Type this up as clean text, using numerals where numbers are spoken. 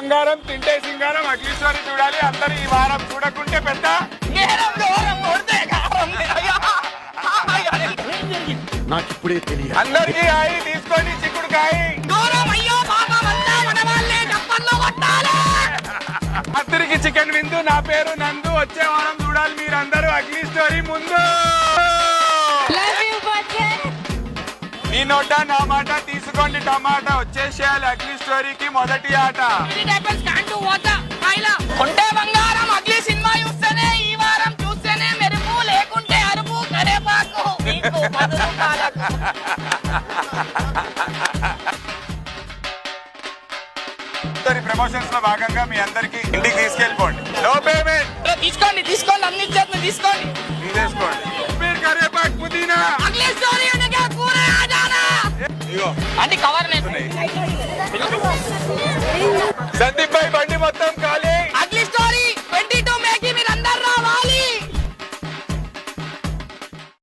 బంగారం తింటే సింగారం అఖిలేశ్వరి చూడాలి. అందరు ఈ వారం చూడకుంటే పెద్ద నాకు ఇప్పుడే తెలియదు. అందరికి హాయి తీసుకోండి చిక్కుడుకాయ. అందరికి చికెన్ విందు. నా పేరు నందు. వచ్చే వారం చూడాలి మీరందరూ అఖిలేశ్వరి ముందు. నీ నోట నా మాట తీసుకోండి టమాటా. వచ్చేసేయాలి అఖిలేశ్వరికి మొదటి ఆట. కొంటే బంగారం అగ్లీ సినిమా చూస్తేనే ఈ వారం చూస్తేనే మెరుపు లేకుంటే అరుపు కరేపాకు మీకు 10 రూపాయలకు. ప్రమోషన్స్ లో భాగంగా మీ అందరికి ఇంటికి తీసుకెళ్ళిపోండి. No payment. తీసుకోండి తీసుకోండి అన్ని ఇచ్చేది తీసుకోండి తీసేసుకోండి. మీరు కరేపాకు పుదీనా అగ్లీ స్టోరీ అనగా కూర ఆజానా. ఇగో అంటే కవర్ సందీప్ భాయ్ బండి మొత్తం